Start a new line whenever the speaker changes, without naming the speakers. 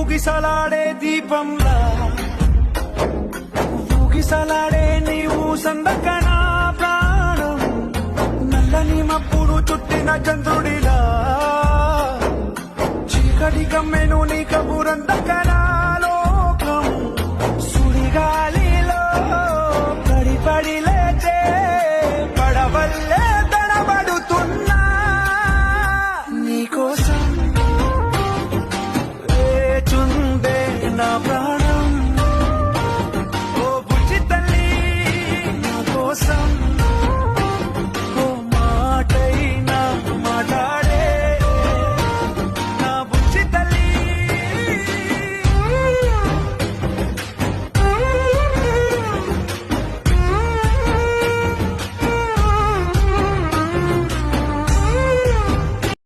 ఊగిసలాడే దీపంలా ఊగిసలాడే నీవు సందకనా ప్రాణం నల్లని మబ్బులు చుట్టిన చంద్రుడిలా చీకటి కమ్మెను నీ కబురందకనా లోకం సుడిగాలి